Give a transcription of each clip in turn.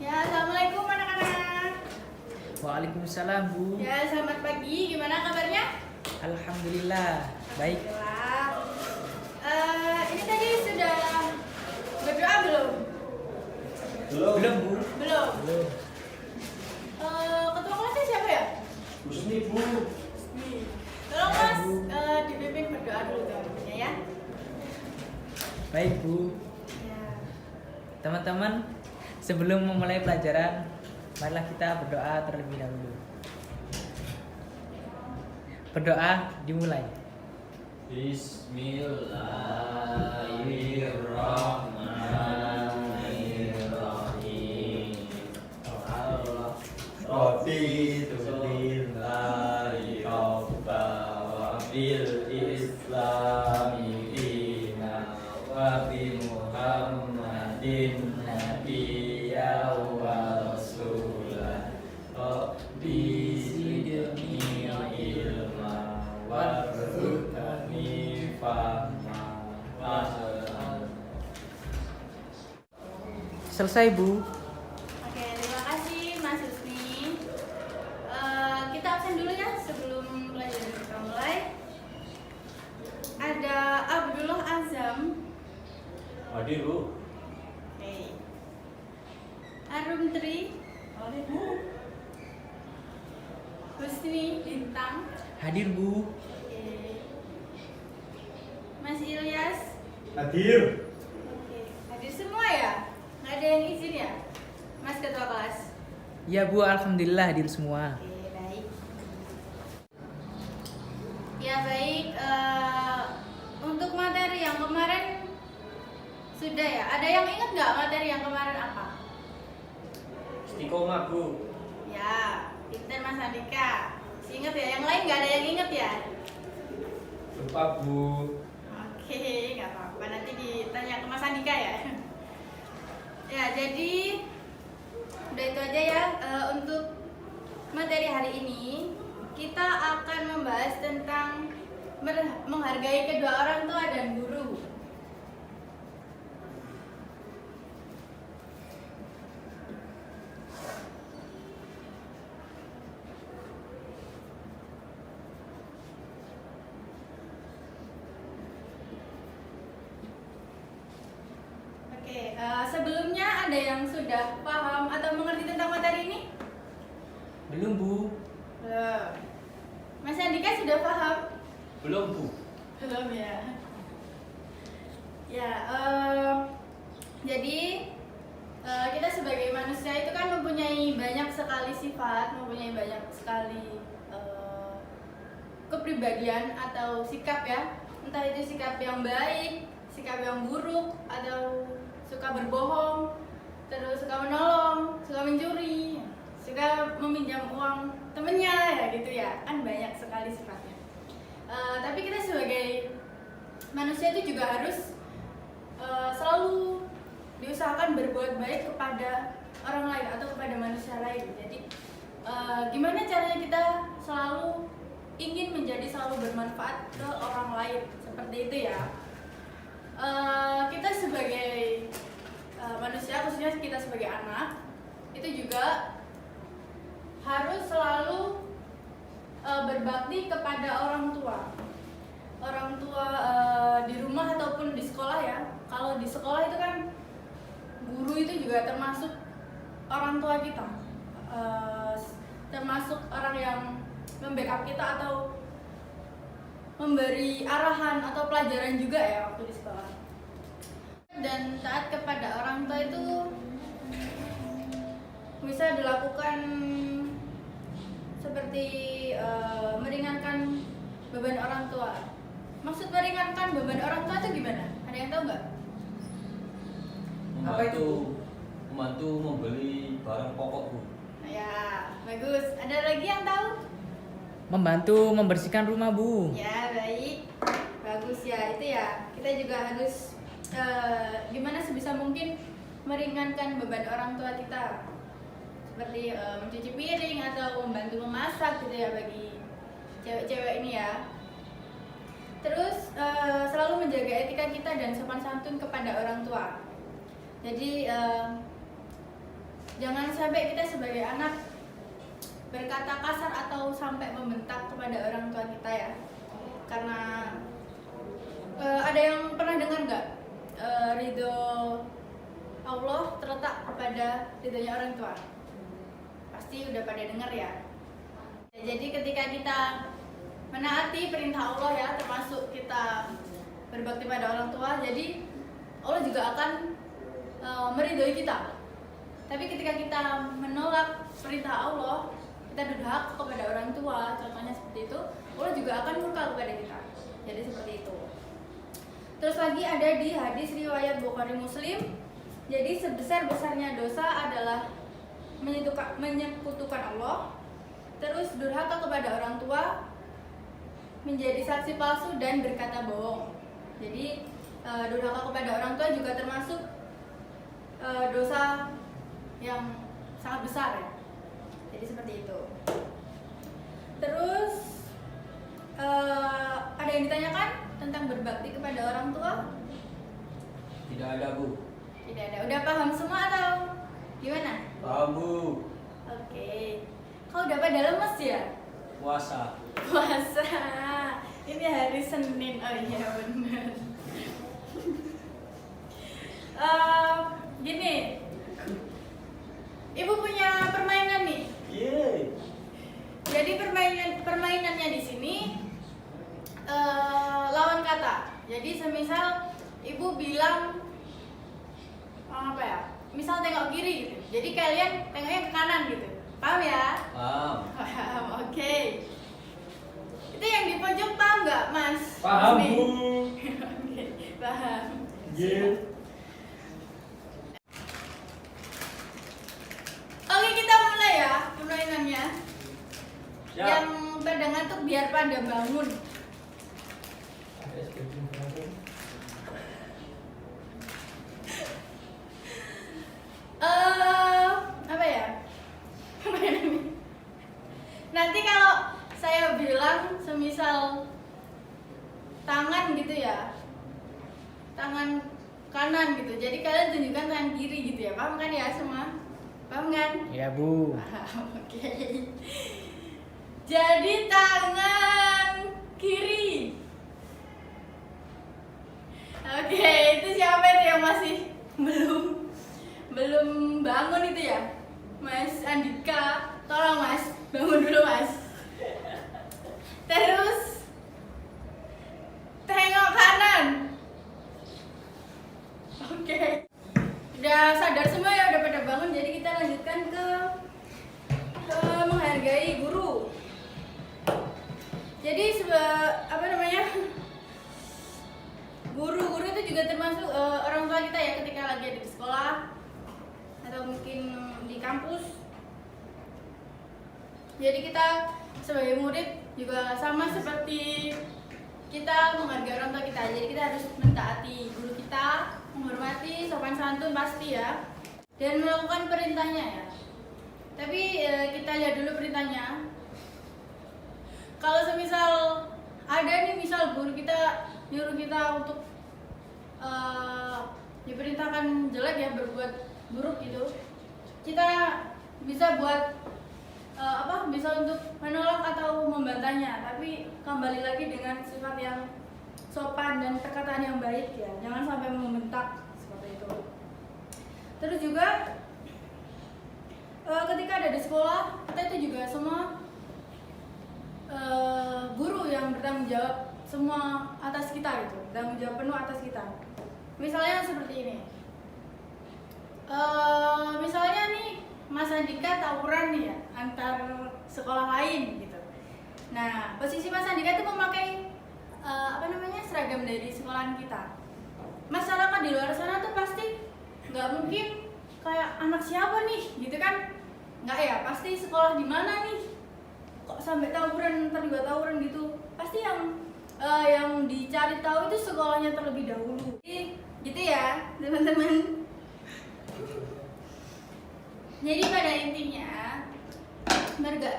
Ya, assalamualaikum anak-anak. Waalaikumsalam, Bu. Ya, selamat pagi. Gimana kabarnya? Alhamdulillah, baik. Alhamdulillah. Ini tadi sudah berdoa belum? Belum, Bu. Belum. Belum. Ketua kelasnya siapa ya? Husni, Bu. Nih. Tolong Mas dipimpin berdoa dulu teman-temannya ya. Baik, Bu. Ya. Teman-teman, sebelum memulai pelajaran, marilah kita berdoa terlebih dahulu. Berdoa dimulai. Bismillahirrahmanirrahim. Raditu billahi rabba wa bil islami dina wa bi Muhammadin nabiyya wa rasulah. Rabbi zidni ilma warzuqni fahma wa Selesai, Bu. Oke, terima kasih Mas Husni. Kita absen dulu ya sebelum pelajaran kita mulai. Ada Abdullah Azam. Hadir, Bu. Oke. Arumtri. Husni Bintang. Hadir, Bu. Oke. Mas Ilyas. Hadir. Oke. Hadir semua ya? Nggak ada yang izin ya? Mas Ketua Kelas. Ya, Bu, alhamdulillah hadir semua. Oke, baik. Ya, baik. Untuk materi yang kemarin sudah ya? Ada yang ingat nggak materi yang kemarin apa? Istiqomah, Bu. Ya, pinter Mas Andika. Masih ingat ya? Yang lain nggak ada yang ingat ya? Lupa, Bu. Oke, nggak apa-apa. Nanti ditanya ke Mas Andika ya. Ya, jadi udah itu aja ya. Untuk materi hari ini kita akan membahas tentang menghargai kedua orang tua dan guru. Oke, sebelumnya ada yang sudah paham atau mengerti tentang materi ini? Belum, Bu. Belum. Mas Andika sudah paham? Belum, Bu. Belum ya. Ya, jadi kita sebagai manusia itu kan mempunyai banyak sekali sifat, mempunyai banyak sekali kepribadian atau sikap ya. Entah itu sikap yang baik, sikap yang buruk, atau suka berbohong, terus suka menolong, suka mencuri, suka meminjam uang temennya ya gitu ya. Kan banyak sekali sifatnya. Tapi kita sebagai manusia itu juga harus selalu diusahakan berbuat baik kepada orang lain atau kepada manusia lain. Jadi gimana caranya kita selalu ingin menjadi selalu bermanfaat ke orang lain seperti itu ya. Kita sebagai manusia, khususnya kita sebagai anak, itu juga harus selalu berbakti kepada orang tua. Orang tua di rumah ataupun di sekolah ya. Kalau di sekolah itu kan guru itu juga termasuk orang tua kita, termasuk orang yang membackup kita atau memberi arahan atau pelajaran juga ya waktu di sekolah. Dan taat kepada orang tua itu bisa dilakukan seperti meringankan beban orang tua. Maksud meringankan beban orang tua itu gimana? Ada yang tahu nggak? Apa itu? Membantu membeli barang pokok, Bu. Ya, bagus. Ada lagi yang tahu? Membantu membersihkan rumah, Bu. Ya, baik. Bagus ya, itu ya. Kita juga harus gimana sebisa mungkin meringankan beban orang tua kita. Seperti mencuci piring atau membantu memasak gitu ya bagi cewek-cewek ini ya. Terus selalu menjaga etika kita dan sopan santun kepada orang tua. Jadi jangan sampai kita sebagai anak berkata kasar atau sampai membentak kepada orang tua kita ya. Karena ada yang pernah dengar nggak ridho Allah terletak pada ridhonya orang tua? Pasti udah pada dengar ya. Jadi ketika kita menaati perintah Allah ya, termasuk kita berbakti pada orang tua, jadi Allah juga akan meridhoi kita. Tapi ketika kita menolak perintah Allah, kita durhaka kepada orang tua, contohnya seperti itu, Allah juga akan murka kepada kita. Jadi seperti itu. Terus lagi ada di hadis riwayat Bukhari Muslim. Jadi sebesar-besarnya dosa adalah menyekutukan Allah, terus durhaka kepada orang tua, menjadi saksi palsu dan berkata bohong. Jadi durhaka kepada orang tua juga termasuk dosa yang sangat besar ya. Jadi seperti itu. Terus ada yang ditanyakan tentang berbakti kepada orang tua? Tidak ada, Bu. Tidak ada. Udah paham semua atau gimana? Paham, Bu. Oke. Kau udah pada lemes ya? Puasa. Puasa. Ini hari Senin. Oh iya benar. Gini. Ibu punya permainan nih. Yeay. Jadi permainannya di sini lawan kata. Jadi semisal ibu bilang apa ya? Misal tengok kiri gitu. Jadi kalian tengoknya ke kanan gitu. Paham ya? Paham. Paham. Oke. Itu yang di pojok paham nggak, Mas? Paham, Nih. Bu. Oke, paham. Yeay. Oke, kita mulai ya permainannya. Siap. Yang pada ngantuk biar pada bangun. Apa ya? Nanti kalau saya bilang semisal tangan gitu ya, tangan kanan gitu, jadi kalian tunjukkan tangan kiri gitu ya, paham kan ya semua? Paham kan? Iya, Bu. Paham, oke. Jadi tangan kiri. Oke, itu siapa itu yang masih belum bangun itu ya? Mas Andika, tolong Mas, bangun dulu Mas. Terus tengok kanan. Oke. Udah sadar semua ya, udah pada bangun, jadi kita lanjutkan ke menghargai guru. Jadi apa namanya? Guru-guru itu juga termasuk orang tua kita ya ketika lagi ada di sekolah atau mungkin di kampus. Jadi kita sebagai murid juga sama seperti kita menghargai orang tua kita. Jadi kita harus mentaati guru kita, menghormati, sopan santun pasti ya, dan melakukan perintahnya ya. Tapi kita lihat dulu perintahnya. Kalau semisal ada nih misal guru kita nyuruh kita untuk diperintahkan jelek ya, berbuat buruk gitu, kita bisa buat bisa untuk menolak atau membantahnya, tapi kembali lagi dengan sifat yang sopan dan perkataan yang baik ya, jangan sampai membentak seperti itu. Terus juga ketika ada di sekolah, kita itu juga semua guru yang bertanggung jawab semua atas kita gitu, tanggung jawab penuh atas kita. Misalnya seperti ini, misalnya nih Mas Andika tawuran nih ya antar sekolah lain gitu. Nah, posisi Mas Andika itu memakai seragam dari sekolahan kita. Masyarakat di luar sana tuh pasti nggak mungkin kayak anak siapa nih gitu kan, nggak ya, pasti sekolah di mana nih kok sampai tawuran, terlibat tawuran gitu. Pasti yang dicari tahu itu sekolahnya terlebih dahulu. Gitu ya teman-teman. Jadi pada intinya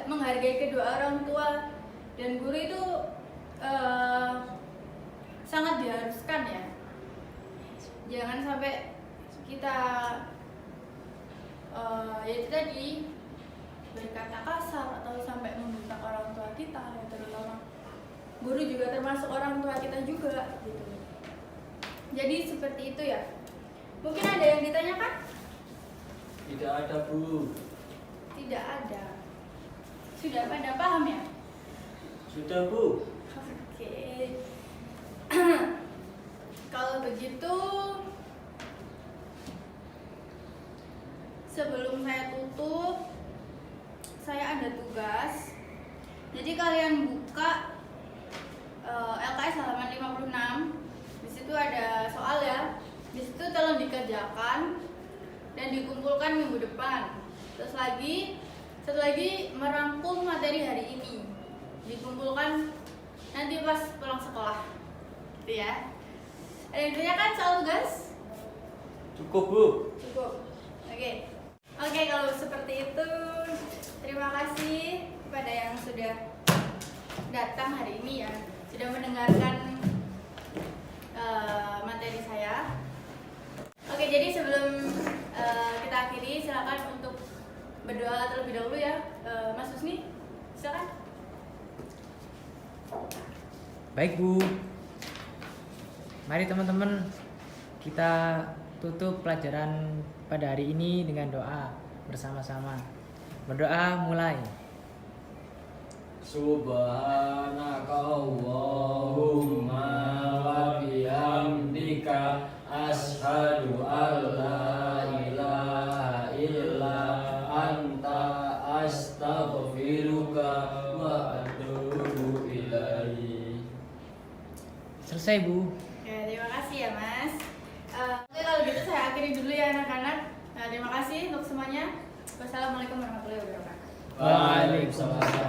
menghargai kedua orang tua dan guru itu sangat diharuskan ya. Jangan sampai kita ya itu tadi, berkata kasar atau sampai membentak orang tua kita, ya terutama guru juga termasuk orang tua kita juga gitu. Jadi seperti itu ya. Mungkin ada yang ditanyakan? Tidak ada, Bu. Tidak ada. Sudah pada paham ya? Sudah, Bu. Oke. Kalau begitu, sebelum saya tutup, saya ada tugas. Jadi kalian buka LKS halaman 56. Di situ ada soal ya. Di situ tolong dikerjakan dan dikumpulkan minggu depan. Terus satu lagi merangkum materi hari ini, dikumpulkan nanti pas pulang sekolah. Gitu ya. Ada yang ditanyakan soal tugas? Cukup, Bu. Cukup. Oke. Oke, kalau seperti itu, terima kasih kepada yang sudah datang hari ini ya, sudah mendengarkan materi saya. Oke, jadi sebelum kita akhiri, silakan untuk berdoa terlebih dahulu ya, Mas Husni, silakan. Baik Bu, mari teman-teman kita tutup pelajaran pada hari ini dengan doa bersama-sama. Berdoa mulai. Subhanaka Allahumma wa bihamdika asyhadu an la ilaha illa anta astaghfiruka wa atubu ilaik. Selesai Bu. Ya, terima kasih ya Mas. Oke, kalau gitu saya akhiri dulu ya anak-anak. Terima kasih untuk semuanya. Wassalamualaikum warahmatullahi wabarakatuh. Waalaikumsalam.